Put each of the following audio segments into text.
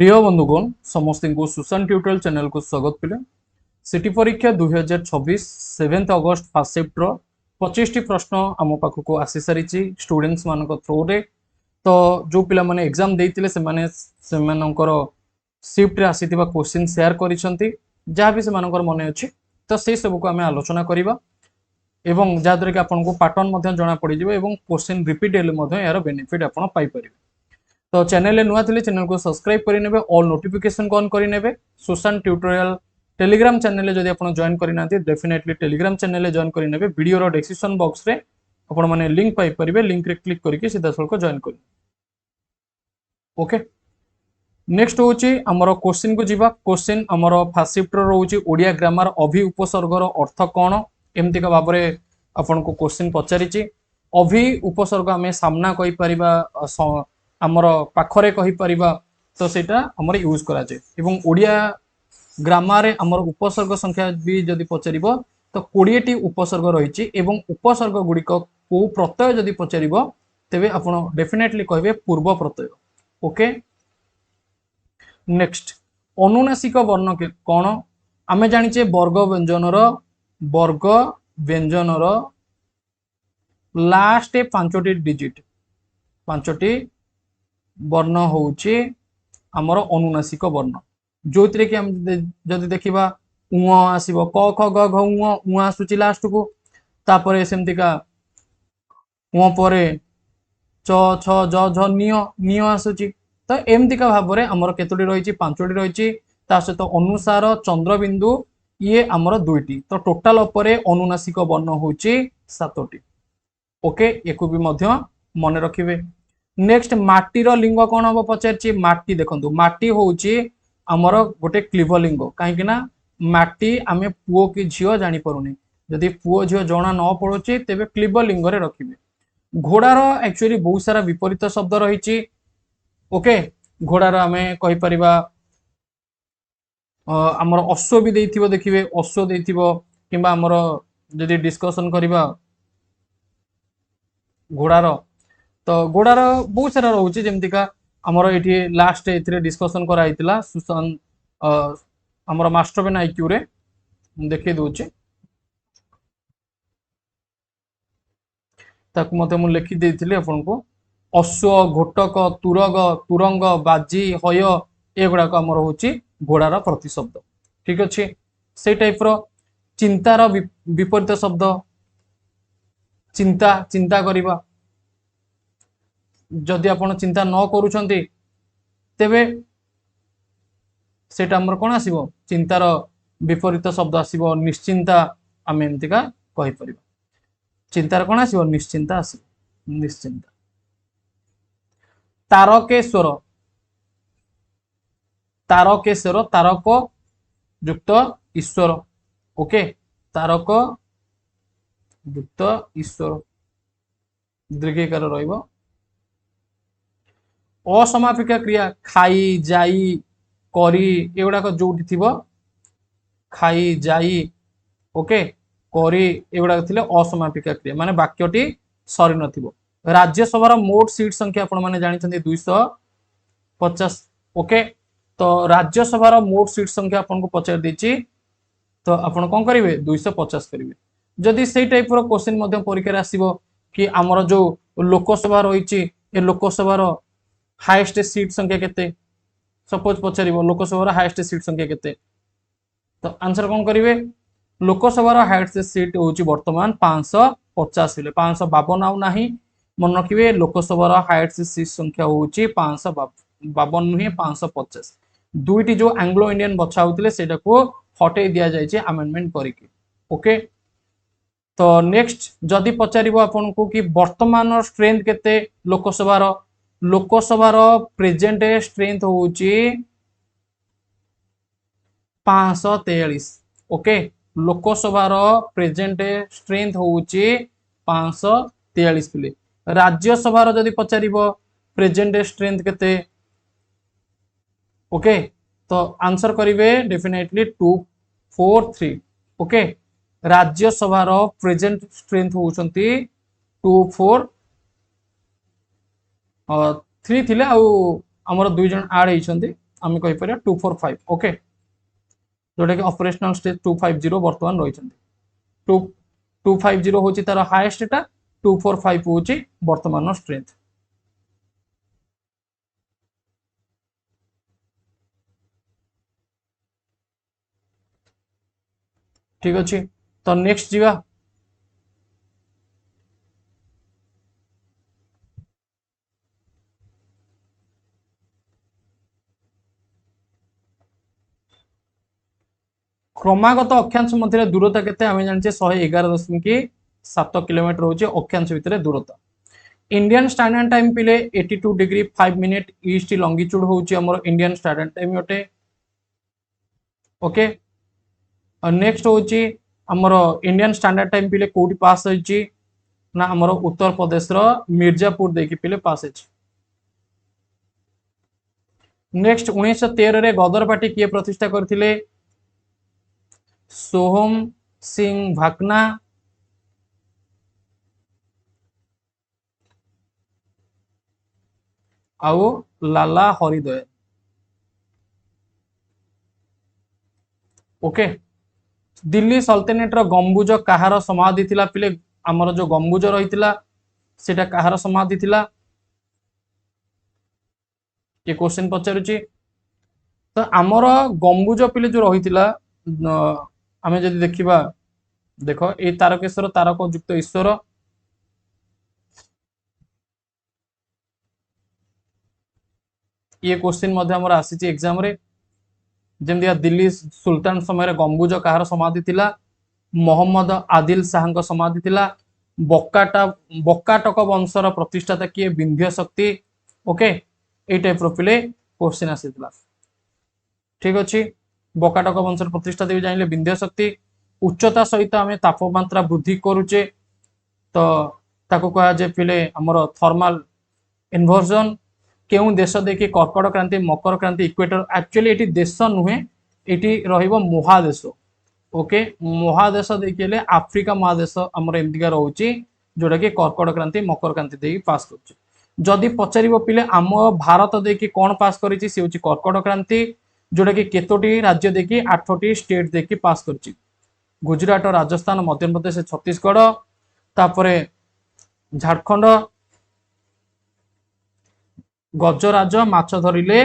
प्रिय बंधुगण समस्त को सुशांत ट्यूटोरियल चैनल को स्वागत पिले सिटी परीक्षा 2026 7 अगस्त फर्स्ट शिफ्ट रो 25 टी प्रश्न आम पाखक आसी सारी स्टूडेंट्स मान थ्रू रे तो जो पिला माने एग्जाम देइतिले से मानकर शिफ्ट रे आसीथिबा क्वेश्चन शेयर करिसंती जहाँ भी से मानकर मने अछि तो से सब को आमे आलोचना करिबा एवं जाद्वारा कि आपको पैटर्न मध्य जना पड़ जाए एवं क्वेश्चन रिपीट हेले यार बेनिफिट आपन पाई परिबे। तो चैनल नुआ थे चैनल को सब्सक्राइब करेंगे ऑल नोटिफिकेशन को ऑन करेंगे सुशांत ट्यूटोरियल टेलीग्राम चैनल जब आप जॉइन करना डेफिनेटली टेलीग्राम चैनल जॉइन करेंगे वीडियो डिस्क्रिप्शन बॉक्स रे आपण माने लिंक पाई परिबे लिंक रे क्लिक करके सीधा सळक जॉइन कर ओके। नेक्स्ट होची हमर क्वेश्चन को जीवा क्वेश्चन हमर फर्स्ट शिफ्ट रो होची ओडिया ग्रामर अभि उपसर्गर अर्थ कोन एमती का भाबरे आपण को क्वेश्चन पचारिची अभि उपसर्ग हमें सामना कहि परिबा आमर पाखरे कहि परिबा तो सेटा हमर यूज करा जाय एवं ओडिया ग्रामर रे हमर उपसर्ग संख्या भी जदि पचारिबो तो 20 टी उपसर्ग रहिची एवं उपसर्ग गुडी को प्रत्यय जदि पचारिबो तेबे आपण डेफिनेटली कहबे पूर्व प्रत्यय ओके। नेक्स्ट अनुनासिक वर्ण के कौन आमे जानिचे वर्ग व्यंजन लास्ट पांचटी डिजिट पांचटी वर्ण होउची हमर अनुनासिक वर्ण जो कि हम जदि देखिबा उ आसीबो क ख ग घ उ आसुची लास्ट को तापरे सेमतिका उ परे च छ ज झ निय आसुची तो एमती का भाव में आमर केतोटी रही पांचटी रही सहित अनुसार चंद्रबिंदु ये आमर दुईटी तो टोटाल अनुनासिक वर्ण होची 7टी ओके एको भी मध्य मन रखिबे। नेक्स्ट माटीर लिंग कौन हम पचार माटी देखंतु माटी होची आमर गोटे क्लीवलिंग कहीं ना माटी आमे पुओ कि झियो जानी परुनी जदि पुओ झियो जना न पड़ुची तेबे क्लीवलिंग रे रखिबे। घोड़ार एक्चुअली बहुत सारा विपरीत शब्द रही ओके घोड़ार आमे कहि परिबा हमर अश्व भी देइथिबो देखिबे अश्व देइथिबो किबा हमर जदि डिस्कशन करिबा घोड़ार तो घोड़ार बहुत सारा रहउची जेमतिका हमर एठी लास्ट एथिरे डिस्कशन करा हितला सुशांत हमर मास्टर पेन आईक्यू रे देखि दोची ताकु मते मु लिखि देइथिले आपनको अश्व घोटक तुरग तुरंग बाजी हय एगुड़ाक आमर होची घोड़ार प्रतिशब्द ठीक अच्छे से टाइप रो चिंतार विपरीत शब्द चिंता चिंता करिबा जदि आपण चिंता न करूछंती तेबे सेटा हमर कोन आसीबो चिंतार विपरीत शब्द आसीबो निश्चिंता आमे एमतिका कहि परिबा चिंतार कोन आसीबो निश्चिंता आसीबो निश्चिंता। तारकेश्वर तारकेश्वर तारक युक्त ईश्वर ओके तारक युक्त ईश्वर दीर्घिकार रहिबो। असमापिका क्रिया खाई जाई करी एगुड़ाक जोटी थिबो खाई जाई ओके करी एगुड़ाक थिले असमापिका क्रिया माने वाक्यटी सरी नथिबो। राज्यसभा मोट सीट संख्या आपण माने जानिछन्ती 250 ओके तो राज्यसभा मोट सीट संख्या आपन को पचार देछि तो आपण कोन करिवे 250 करिवे। जदि सेई टाइप रो क्वेश्चन मध्य परीक्षा रे आसीबो कि हमर जो लोकसभा रहिछि ए लोकसभा रो हाईएस्ट सीट संख्या केते सपोज पचारिबो लोकसभा रो हाईएस्ट सीट संख्या केते तो आंसर कोन करिवे लोकसभा रो हाईएस्ट सीट होछि वर्तमान 550 ले 552 आउ नाही मन रखिए लोकसभा हाईएस्ट सीट संख्या होची 552 नुहे 550 दुईटी जो एंग्लो इंडियन बछा होतिले सेटा को हटे दिया जायछि अमेंडमेंट करिके ओके। तो नेक्स्ट जदि पचारिबो आपन को कि वर्तमान स्ट्रेंथ केते लोकसभा प्रेजेंट स्ट्रेंथ होची 543 ओके लोकसभा प्रेजेंट स्ट्रेंथ होची 543 पिले राज्यसभा जदि पचारिबो प्रेजेंट स्ट्रेंथ केते ओके तो आंसर करिवे definitely 243 okay Rajya Sabha present strength होउछंती 243 थिले आउ हमर दुई जन ऐड हेइछंती आम कहीपर 245 ओके जोटा कि ऑपरेशनल स्टेज 250 बर्तमान रही 250 हूँ तार हाएस्ट टा 245 हूँ बर्तमान स्ट्रेंथ ठीक अच्छे तो नेक्स्ट जीवा क्रमागत अक्षांश मध्य दूरता के जाने 111.7 किलोमीटर हूँ अक्षांश भितर दूरता इंडियन स्टैंडर्ड टाइम पिले 82 डिग्री 5 मिनिट ईस्ट लंगिट्यूड हूँ इंडियन स्टैंडर्ड टाइम अटे ओके नेक्स्ट हूँ आमर इंडियन स्टैंडर्ड टाइम पिले कौटी पास होती ना आमर उत्तर प्रदेश मिर्जापुर देखी पिले पास होती नेक्स्ट 1913 गदर पार्टी किए प्रतिष्ठा करथिले सोहम सिंह भाकना आउ लाला हरिदय ओके दिल्ली सल्तनेट गंबुज कहार समाधि थिला पिले आमर जो गंबुज रही सेटा कहार समाधि थिला ये क्वेश्चन पचारुची तो आमर गंबुज पिले जो रही आम जदि देखा देख ये तारकेश्वर तारक युक्त ईश्वर ये क्वेश्चन आसी एग्जाम रे जमी दिल्ली सुल्तान समय गंबुज कहार समाधि थिला मोहम्मद आदिल शाह समाधि थिला बक्काटक वंशर प्रतिष्ठाता किए विंध्य शक्ति ओके ये टाइप पिले क्वेश्चन आसी ठीक अच्छे बक्काटक वंशर प्रतिष्ठाता भी जानिले विंध्य शक्ति उच्चता सहित आम तापमात्रा वृद्धि करुचे तो ताको कहा जे पिले आमर थर्माल इन्वर्जन केउ देश देखिए कर्कट क्रांति मकर क्रांति इक्वेटर एक्चुअली ये देश नुहे ये महादेश ओके महादेश देखिए आफ्रिका महादेश आमर एमतीका रोचे जोटा कि कर्कट क्रांति मकर क्रांति देखिए पास करदी पचार पिले आम भारत देखिए कौन पास करी सी हूँ कर्कट क्रांति जोटा कि केतोटी राज्य देखिए 8टी स्टेट देखिए पास कर गुजरात राजस्थान मध्य प्रदेश छत्तीसगढ़ तापर झारखंड गजराज माछ धरिले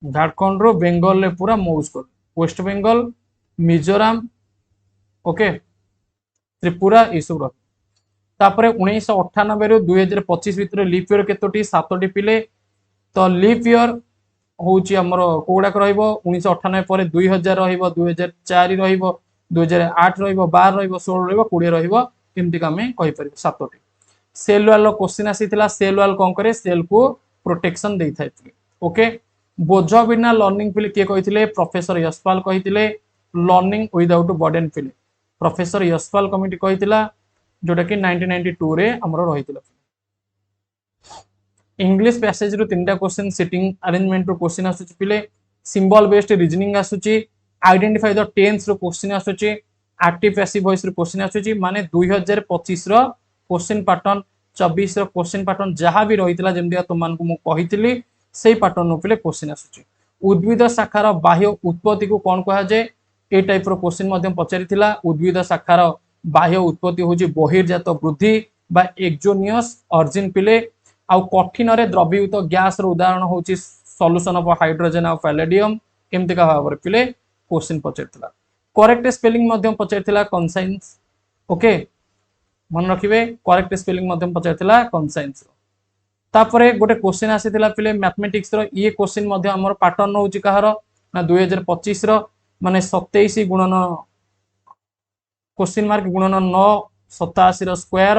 झारखंड रो बेंगल ले पूरा मौज कर वेस्ट बेंगल मिजोराम ओके त्रिपुरा ये सब तापर 1998 रु 2025 भितर लीप ईयर केतोटी 7टी पिले तो लीप ईयर हूँ आमर कौड़ाक र1998 पर 2000 2004 2008 12 16 20 रमती आम कहीपर 7टी सेल वाल क्वेश्चन आसीला सेल वाल कौन करे सेल को प्रोटेक्शन दे था ओके बोझ बिना लर्निंग पिले किए कही प्रोफेसर यशपाल कही लर्निंग विदाउट बर्डन पिले प्रोफेसर यशपाल कमिटी कही जोटा कि 1992 रे हमरो रही इंग्लिश पैसेज रु 3टा क्वेश्चन सिटिंग अरेंजमेंट रु क्वेश्चन आसुची पिले सिंबल बेस्ड रीजनिंग आसुची आइडेंटिफाई द टेंस रु क्वेश्चन आसुची एक्टिव पैसिव वॉइस रु क्वेश्चन आसुची माने 2025 रो क्वेश्चन पैटर्न 24 रो क्वेश्चन पैटर्न जहां भी रही जमदिया तुमन को मु कहितली सेही पैटर्न नु पिले क्वेश्चन आसुची उद्भिद शाखार बाह्य उत्पत्ति को कोन कहा जाय ए टाइप रो क्वेश्चन मध्यम पचारिथिला उद्भिद शाखार बाह्य उत्पत्ति होची बहिर्जात वृद्धि बा एक्सोनियस ऑरिजिन पिले आ कठिन रे द्रवीभूत गैस रो उदाहरण होची solution of hydrogen of palladium एमती का भाव पिले क्वेश्चन पचारिथिला करेक्ट स्पेलिंग मध्यम पचारिथिला कॉन्साइंस ओके मन रखिबे करेक्ट स्पेलिंग मध्यम पचारिथिला कॉन्साइंस तापरे गोटे क्वेश्चन आसीथिला पिले मैथमेटिक्स रो ये क्वेश्चन मध्य हमर पैटर्न होची कहार ना 2025 रो माने 27 गुणन क्वेश्चन मार्क गुणन 9 87 रो स्क्वायर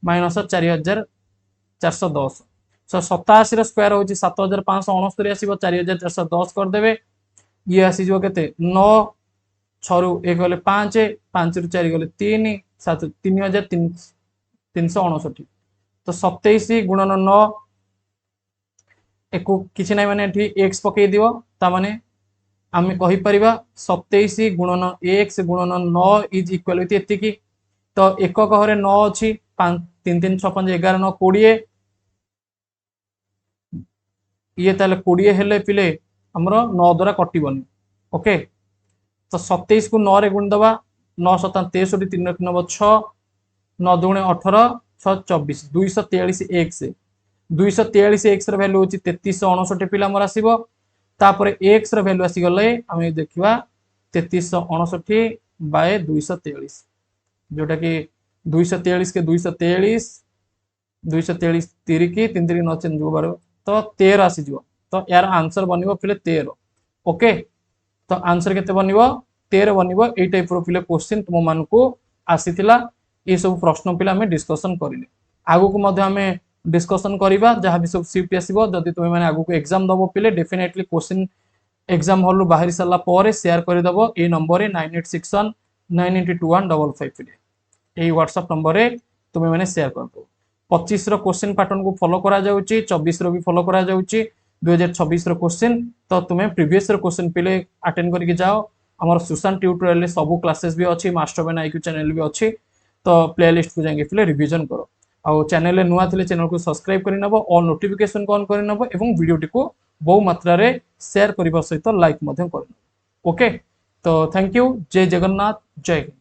माइनस 4410 सो 87 रो स्क्वायर होची 7569 आसीबो 4410 कर देबे ये आसी जो केते 9 6 रु 1 गले 5 5 रु 4 गले 3 7 3359 तो 27 गुणन 9 एको किछि नै माने एठी x पके दियो ता माने आमे कहि परिबा 27 गुणन x गुणन 9 इज इक्वल विथ एतिकी तो एकक हरे 9 अछि 5 3 3 6 5 11 9 20 ये ताले 20 हेले पिले हमरो 9 द्वारा कटिबनी ओके तो 27 को 9 रे गुण दबा 9 7 63 3 रख नब 6 9 दुणे 18 6 24 243 x 243 x ର वैल्यू होची 3359 पिला हमर आसीबो तापरे x ର वैल्यू आसी गले हम देखिबा 3359 बाय 243 जोटा कि 243 के 243 243 3 की 3 3 9 चेंज बार तो 13 आसी जिवो तो यार आंसर बनिबो पिले 13 ओके तो आंसर केते बनिबो 13 बनिबो ए टाइप रो पिले क्वेश्चन तुम मान को आसीथिला ए सब प्रश्न पिला हमें डिस्कशन करिले आगु को मध्ये हमें डिस्कशन करिबा जहां भी सब शिफ्ट आसीबो जदी तुम माने आगु को एग्जाम दबो पिले डेफिनेटली क्वेश्चन एग्जाम हॉल रु बाहरी सरला परे शेयर करि दबो ए नंबर रे 9861 982155 पिले ए व्हाट्सएप नंबर रे तुम माने शेयर कर दो 25 रो क्वेश्चन पैटर्न को फॉलो करा जाउची 24 रो भी फॉलो करा जाउची 2026 रो क्वेश्चन तो तुम प्रीवियस रो क्वेश्चन पिले अटेंड करके जाओ हमर सुशांत ट्यूटोरियल रे सब क्लासेस भी अछि मास्टर बेन आईक्यू चैनल भी अछि तो प्लेलिस्ट को जाके पिले रिवीजन करो आ चैनल रे नुआ थिले चैनल को सब्सक्राइब करि नबो और नोटिफिकेशन को ऑन करि नबो एवं वीडियो को बहु मात्रा रे शेयर करिबा सहित लाइक मध्यम करिनो ओके तो थैंक यू जय जगन्नाथ जय हिंद।